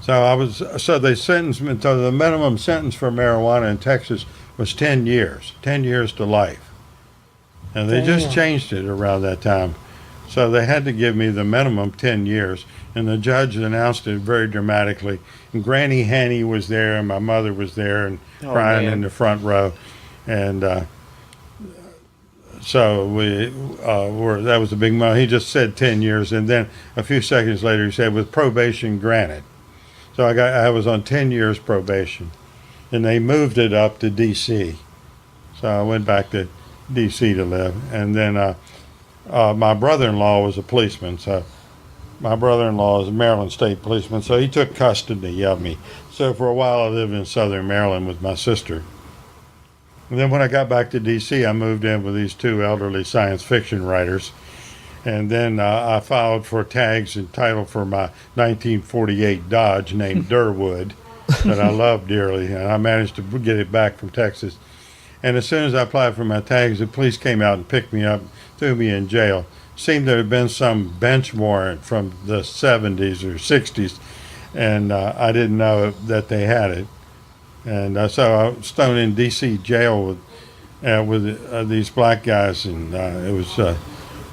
So they sentenced me, so the minimum sentence for marijuana in Texas was 10 years to life. And they just changed it around that time. So they had to give me the minimum 10 years. And the judge announced it very dramatically. And Granny Hanny was there, and my mother was there, and crying in the front row. And so that was a big moment. He just said 10 years. And then a few seconds later, he said, with probation granted. So I was on 10 years probation, and they moved it up to D.C. So I went back to D.C. to live, and then my brother-in-law was a policeman, so my brother-in-law is a Maryland State policeman, so he took custody of me. So for a while I lived in Southern Maryland with my sister. And then when I got back to D.C., I moved in with these two elderly science fiction writers. And then I filed for tags and title for my 1948 Dodge named Durwood that I love dearly. And I managed to get it back from Texas. And as soon as I applied for my tags, the police came out and picked me up, threw me in jail. Seemed to have been some bench warrant from the 70s or 60s. And I didn't know that they had it. And so I was thrown in D.C. jail with these black guys. And it was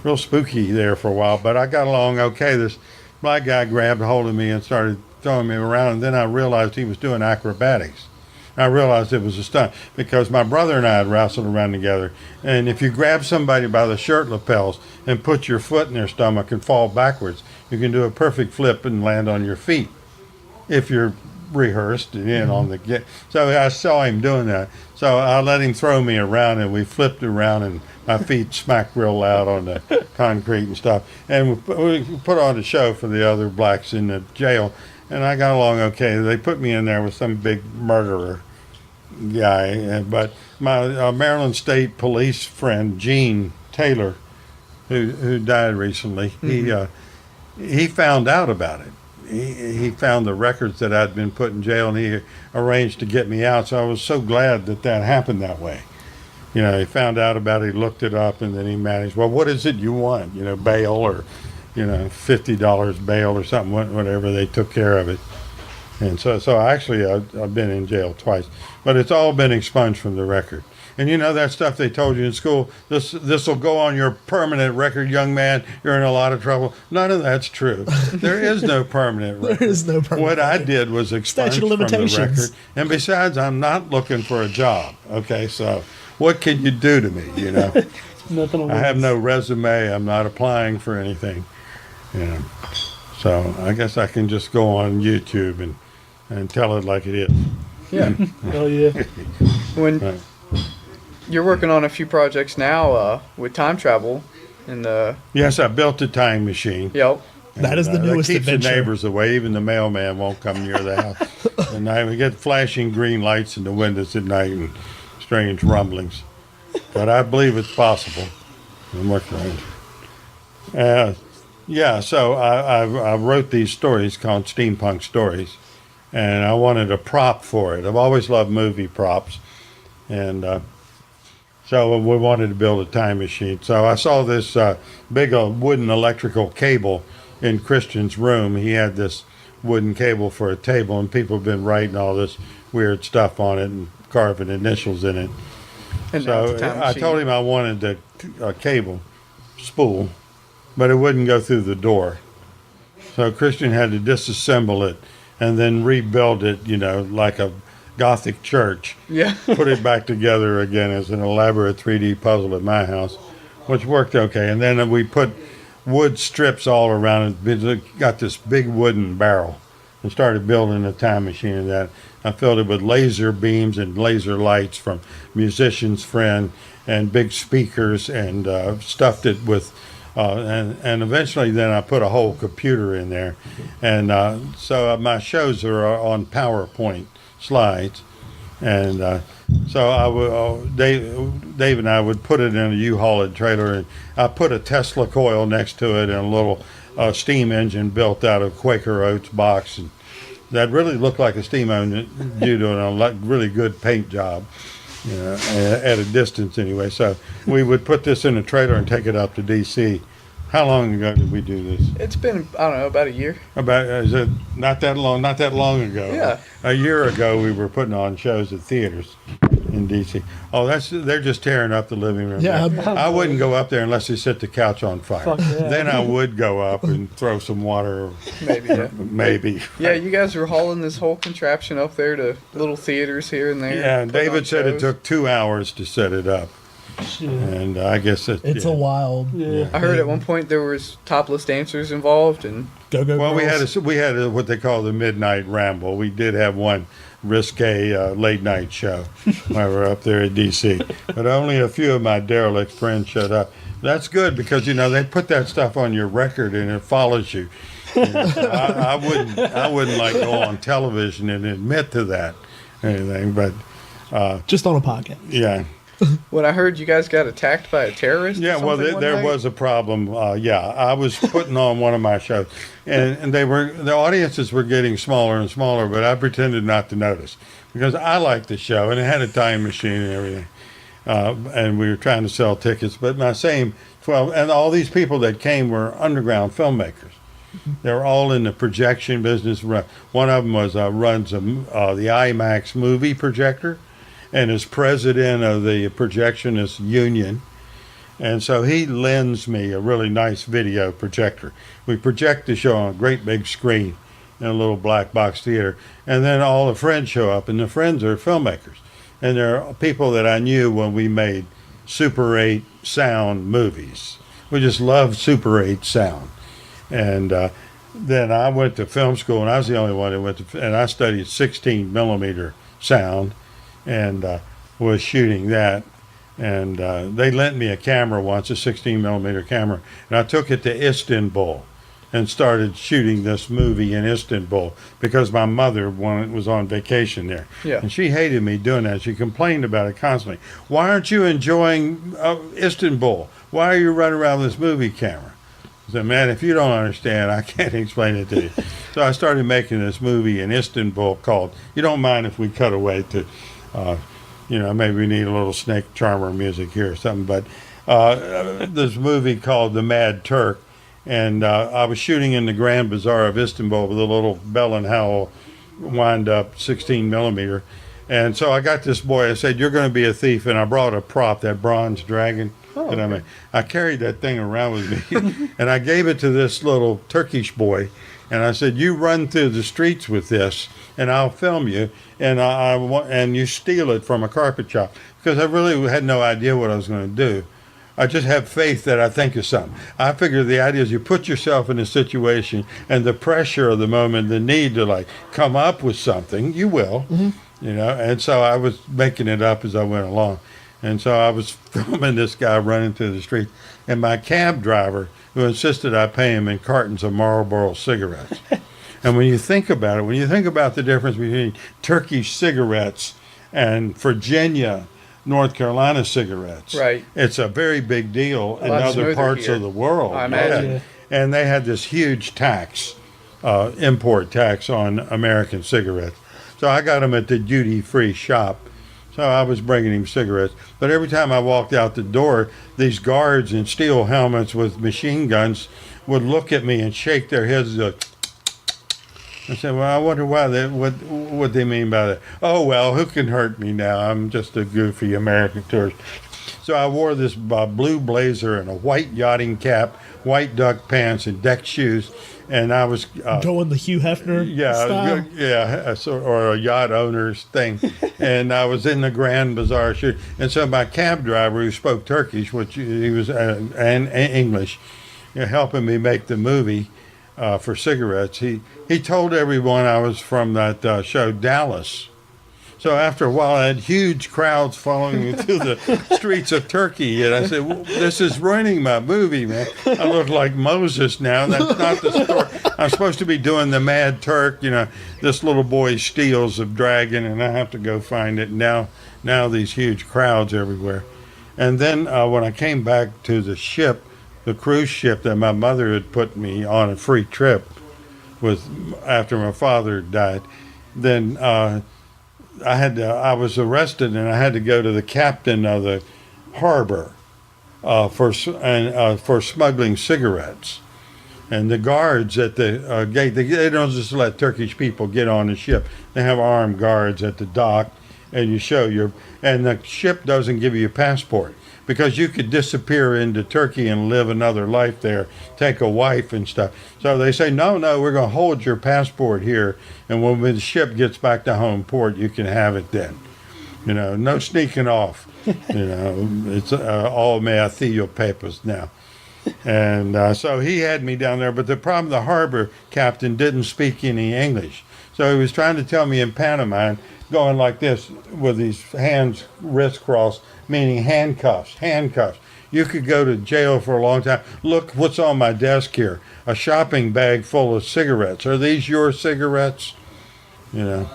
real spooky there for a while. But I got along okay. This black guy grabbed hold of me and started throwing me around. And then I realized he was doing acrobatics. I realized it was a stunt because my brother and I had wrestled around together. And if you grab somebody by the shirt lapels and put your foot in their stomach and fall backwards, you can do a perfect flip and land on your feet if you're rehearsed and on the get. So I saw him doing that. So I let him throw me around and we flipped around and my feet smacked real loud on the concrete and stuff. And we put on a show for the other blacks in the jail. And I got along okay. They put me in there with some big murderer guy. But my Maryland State Police friend, Gene Taylor, who died recently, he found out about it. He found the records that I'd been put in jail, and he arranged to get me out. So I was so glad that happened that way. You know, he found out about it, he looked it up, and then he managed, well, what is it you want? You know, bail or $50 bail or something, whatever. They took care of it. And so actually I've been in jail twice, but it's all been expunged from the record. And you know that stuff they told you in school, this will go on your permanent record, young man, you're in a lot of trouble. None of that's true. There is no permanent record. There is no permanent What I record. did was expunged Statute of from the limitations. record. And besides, I'm not looking for a job. Okay, so what can you do to me, you know? Nothing. I have no resume. I'm not applying for anything. You know, so I guess I can just go on YouTube and tell it like it is. Yeah. Hell yeah. When Right. you're working on a few projects now with time travel, and Yes, I built a time machine. yep. That is the And, newest that keeps adventure. the neighbors away. Even the mailman won't come near the house. And we get flashing green lights in the windows at night and strange rumblings. But I believe it's possible. I'm working on it. Yeah, so I wrote these stories called Steampunk Stories, and I wanted a prop for it. I've always loved movie props, and so we wanted to build a time machine. So I saw this big wooden electrical cable in Christian's room. He had this wooden cable for a table, and people have been writing all this weird stuff on it and carving initials in it. And now it's a So time I machine. told him I wanted the cable spool, but it wouldn't go through the door. So Christian had to disassemble it and then rebuild it, you know, like a Gothic church. Yeah. Put it back together again as an elaborate 3D puzzle at my house, which worked okay. And then we put wood strips all around it. It got this big wooden barrel and started building a time machine in that. I filled it with laser beams and laser lights from Musician's Friend and big speakers and stuffed it with and eventually then I put a whole computer in there. And so my shows are on PowerPoint slides. And so I would, Dave and I would put it in a U-Haul trailer, and I put a Tesla coil next to it and a little steam engine built out of Quaker Oats box. And that really looked like a steam engine due to a really good paint job, you know, at a distance anyway. So we would put this in a trailer and take it up to D.C. How long ago did we do this? It's been, I don't know, about a year. About is it not that long? Not that long ago. Yeah. A year ago, we were putting on shows at theaters in D.C. Oh, they're just tearing up the living room. Yeah, there. I wouldn't go up there unless they set the couch on fire. Fuck yeah. Then I would go up and throw some water. Maybe, yeah. Maybe. Yeah, you guys were hauling this whole contraption up there to little theaters here and there. Yeah, and putting David on said it shows. took 2 hours to set it up, Shit. and I guess It's a wild Yeah. I heard at one point there was topless dancers involved, and go. Well, girls. we had what they call the midnight ramble. We did have one risque late night show while we were up there at D.C. But only a few of my derelict friends showed up. That's good because, you know, they put that stuff on your record and it follows you. I wouldn't like go on television and admit to that or anything, but just on a podcast. Yeah. When I heard you guys got attacked by a terrorist. Yeah, well, there was a problem. I was putting on one of my shows, and the audiences were getting smaller and smaller, but I pretended not to notice because I liked the show, and it had a time machine and everything, and we were trying to sell tickets. But my same 12, and all these people that came were underground filmmakers. They were all in the projection business. One of them runs the IMAX movie projector, and is president of the projectionist union. And so he lends me a really nice video projector. We project the show on a great big screen in a little black box theater. And then all the friends show up, and the friends are filmmakers. And they're people that I knew when we made Super 8 sound movies. We just loved Super 8 sound. And then I went to film school, and I was the only one that went to, and I studied 16 millimeter sound. And was shooting that, and they lent me a camera once, a 16 millimeter camera, and I took it to Istanbul and started shooting this movie in Istanbul because my mother was on vacation there. Yeah. And she hated me doing that. She complained about it constantly. Why aren't you enjoying Istanbul? Why are you running around with this movie camera? I said, man, if you don't understand, I can't explain it to you. So I started making this movie in Istanbul called, you don't mind if we cut away to, maybe we need a little Snake Charmer music here or something, but this movie called The Mad Turk, and I was shooting in the Grand Bazaar of Istanbul with a little Bell and Howell wind-up 16 millimeter, and so I got this boy, I said, you're going to be a thief, and I brought a prop, that bronze dragon that I made. I carried that thing around with me, and I gave it to this little Turkish boy, and I said, you run through the streets with this, and I'll film you, and and you steal it from a carpet shop. Because I really had no idea what I was going to do. I just have faith that I think of something. I figure the idea is you put yourself in a situation, and the pressure of the moment, the need to come up with something, you will, and so I was making it up as I went along. And so I was filming this guy running through the street, and my cab driver, who insisted I pay him in cartons of Marlboro cigarettes. And when you think about it, when you think about the difference between Turkish cigarettes and Virginia, North Carolina cigarettes, right, it's a very big deal in other parts of the world. I imagine. Yeah. And they had this huge tax, import tax on American cigarettes. So I got them at the duty-free shop. So I was bringing him cigarettes. But every time I walked out the door, these guards in steel helmets with machine guns would look at me and shake their heads. I said, well, I wonder why what they mean by that. Oh, well, who can hurt me now? I'm just a goofy American tourist. So I wore this blue blazer and a white yachting cap, white duck pants, and deck shoes. And I was going the Hugh Hefner style? Or a yacht owner's thing. And I was in the Grand Bazaar shoot. And so my cab driver, who spoke Turkish, which he was and English, helping me make the movie for cigarettes, he told everyone I was from that show Dallas. So after a while, I had huge crowds following me through the streets of Turkey. And I said, well, this is ruining my movie, man. I look like Moses now. And that's not the story. I'm supposed to be doing the Mad Turk. This little boy steals a dragon, and I have to go find it. Now these huge crowds everywhere. And then when I came back to the ship, the cruise ship that my mother had put me on a free trip with after my father died, then I was arrested, and I had to go to the captain of the harbor for smuggling cigarettes. And the guards at the gate, they don't just let Turkish people get on the ship. They have armed guards at the dock, and you show and the ship doesn't give you a passport because you could disappear into Turkey and live another life there, take a wife and stuff. So they say, no, we're going to hold your passport here, and when the ship gets back to home port, you can have it then. No sneaking off. It's all my Theo papers now. And so he had me down there, but the problem, the harbor captain didn't speak any English. So he was trying to tell me in pantomime, going like this with these hands wrist crossed, meaning handcuffs. You could go to jail for a long time. Look what's on my desk here. A shopping bag full of cigarettes. Are these your cigarettes? You know.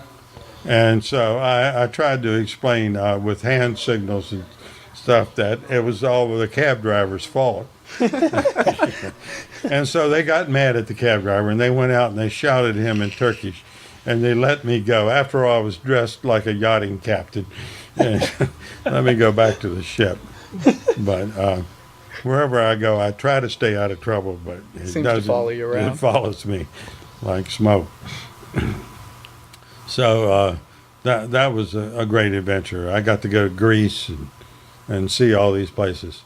And so I tried to explain with hand signals and stuff that it was all the cab driver's fault. And so they got mad at the cab driver, and they went out and they shouted at him in Turkish, and they let me go. After all, I was dressed like a yachting captain. And let me go back to the ship. But wherever I go, I try to stay out of trouble, but it Seems doesn't. to follow you around. It follows me like smoke. So that was a great adventure. I got to go to Greece and see all these places.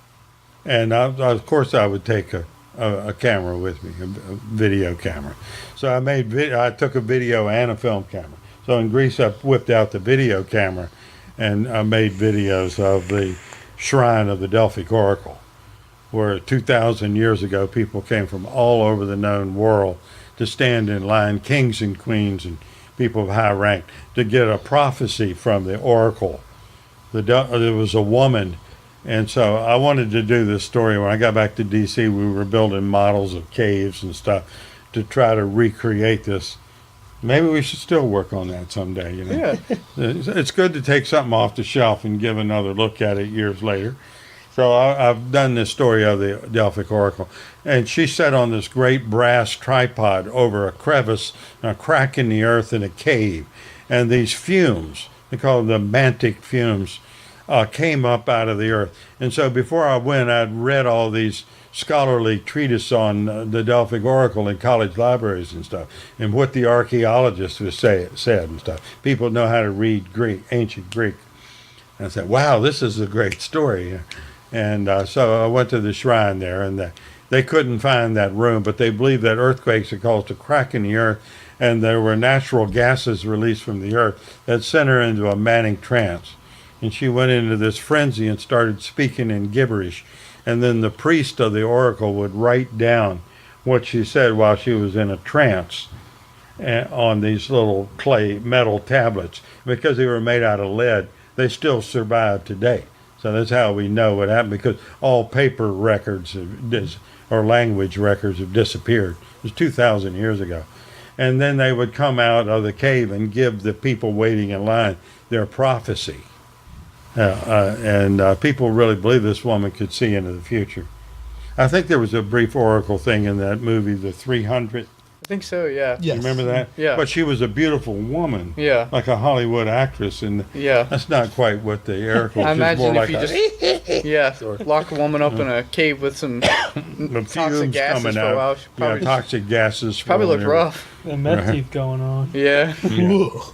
And of course, I would take a camera with me, a video camera. So I took a video and a film camera. So in Greece, I whipped out the video camera, and I made videos of the shrine of the Delphic Oracle, where 2,000 years ago, people came from all over the known world to stand in line, kings and queens and people of high rank, to get a prophecy from the oracle. There was a woman. And so I wanted to do this story. When I got back to D.C., we were building models of caves and stuff to try to recreate this. Maybe we should still work on that someday. You know? Yeah. It's good to take something off the shelf and give another look at it years later. So I've done this story of the Delphic Oracle. And she sat on this great brass tripod over a crevice, a crack in the earth in a cave. And these fumes, they call them the mantic fumes, came up out of the earth. And so before I went, I'd read all these scholarly treatises on the Delphic Oracle in college libraries and stuff, and what the archaeologists said and stuff. People know how to read Greek, ancient Greek. And I said, wow, this is a great story. And so I went to the shrine there, and they couldn't find that room, but they believed that earthquakes had caused a crack in the earth, and there were natural gases released from the earth that sent her into a manic trance. And she went into this frenzy and started speaking in gibberish. And then the priest of the oracle would write down what she said while she was in a trance on these little clay metal tablets. Because they were made out of lead, they still survive today. So that's how we know what happened, because all paper records or language records have disappeared. It was 2,000 years ago. And then they would come out of the cave and give the people waiting in line their prophecy. And people really believe this woman could see into the future. I think there was a brief oracle thing in that movie, The 300. I think so, yeah. Yes. You remember that? Yeah. But she was a beautiful woman. Yeah. Like a Hollywood actress. And Yeah. that's not quite what the oracle I is. Just more imagine like if you just lock a woman up in a cave with some the toxic fumes gases coming for a while. out. She probably, Toxic gases. probably flowing looked everywhere. rough. And meth teeth going on. Yeah. Ugh.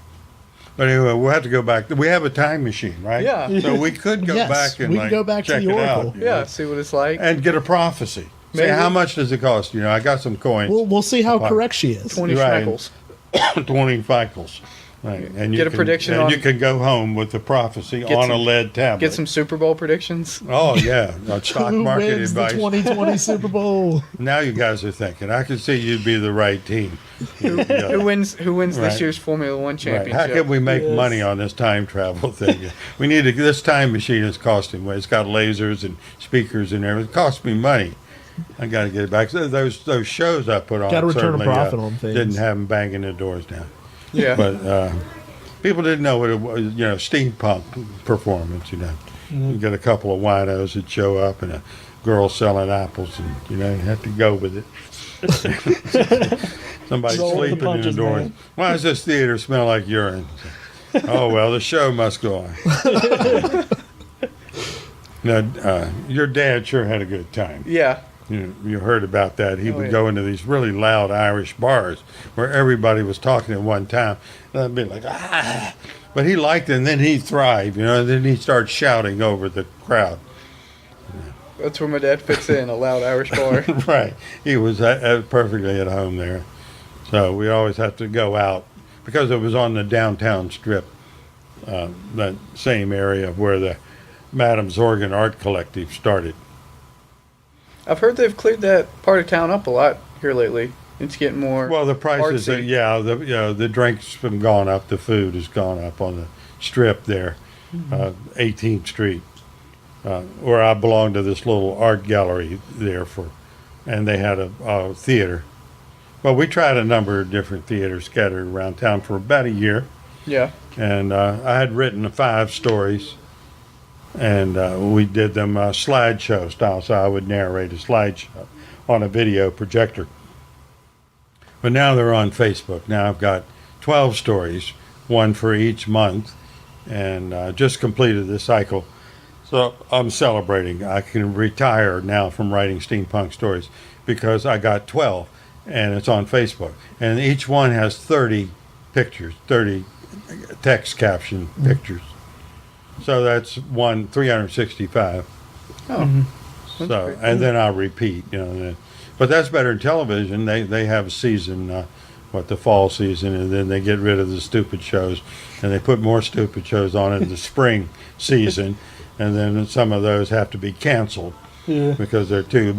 But anyway, we'll have to go back. We have a time machine, right? Yeah. So we could go Yes, back and we can go back to check the it oracle. out, you Yeah, know, see what it's like. and get a prophecy. Say, Maybe. how much does it cost? You know, I got some coins. We'll see how correct she is. 20 Right. schmeckles. 20 cycles. Right. And Get a prediction and on- you can go home with the prophecy Get on a some- lead tablet. Get some Super Bowl predictions. Oh, yeah. Stock Who market wins advice. the 2020 Super Bowl? Now you guys are thinking. I can see you'd be the right team. Who wins this Right. year's Formula One Right. championship? How can we make Yes. money on this time travel thing? We need to. This time machine is costing me. It's got lasers and speakers and everything. It costs me money. I got to get it back. So those shows I put on. Gotta return a certainly, profit on things. Didn't have them banging the doors down. Yeah. But people didn't know what it was. You know, steampunk performance. You know, you get a couple of winos that show up and a girl selling apples, and you know you have to go with it. Somebody Roll with the sleeping in the punches, doors. man. Why does this theater smell like urine? Oh well, the show must go on. Now, your dad sure had a good time. Yeah. You heard about that. He would yeah. go into these really loud Irish bars where everybody was talking at one time. And I'd be like, ah. But he liked it, and then he'd thrive, you know, and then he'd start shouting over the crowd. That's where my dad fits in, a loud Irish bar. Right. He was perfectly at home there. So we always have to go out because it was on the downtown strip, that same area where the Madame Zorgan Art Collective started. I've heard they've cleared that part of town up a lot here lately. It's getting more Well, the prices, artsy. the drinks have gone up. The food has gone up on the strip there, 18th Street. where I belonged to this little art gallery there and they had a theater. Well, we tried a number of different theaters scattered around town for about a year. Yeah. And I had written 5 stories, and we did them slideshow style, so I would narrate a slideshow on a video projector. But now they're on Facebook. Now I've got 12 stories, one for each month, and just completed this cycle. So I'm celebrating. I can retire now from writing steampunk stories because I got 12, and it's on Facebook. And each one has 30 pictures, 30 text caption pictures. So that's 365. Oh. Mm-hmm. So, and then I'll repeat, but that's better than television. They have a season, the fall season, and then they get rid of the stupid shows, and they put more stupid shows on in the spring season, and then some of those have to be canceled because they're too.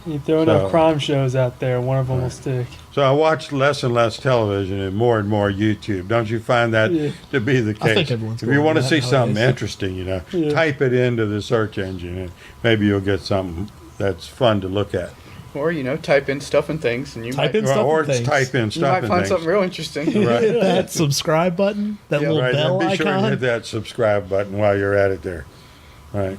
You throw enough crime shows out there, one of them will stick. So I watch less and less television and more YouTube. Don't you find that to be the case? I think everyone's if you want to see nowadays. something interesting, type it into the search engine, and maybe you'll get something that's fun to look at. Or, type in stuff and things, and you Type might, in stuff or and things. type in you stuff might and find things. something real interesting. Right. Hit that subscribe button, that Yeah, little Right, bell and be sure and icon. hit that subscribe button while you're at it there. Right.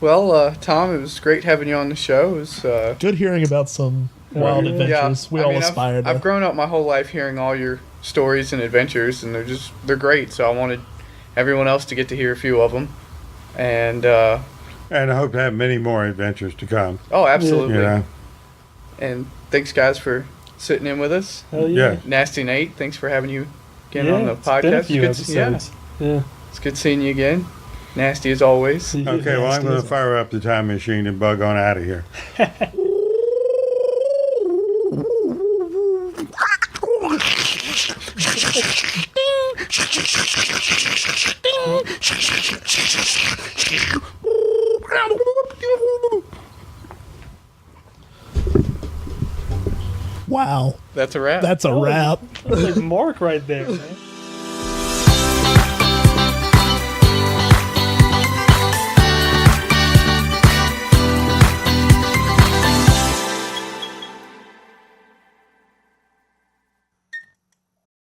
Well, Tom, it was great having you on the show. It was, Good hearing about some wild Yeah. adventures. We all aspired. I've grown up my whole life hearing all your stories and adventures, and they're great. So I wanted everyone else to get to hear a few of them. And And I hope to have many more adventures to come. oh, absolutely. Yeah. And thanks, guys, for sitting in with us. Hell yeah. Yeah. Nasty Nate, thanks for having you again Yeah, on the it's been a podcast. few episodes. Yeah. It's good seeing you again. Nasty as always. Okay, well, I'm going to fire up the time machine and bug on out of here. Wow. That's a wrap. That's a wrap. That's like Mark right there, man.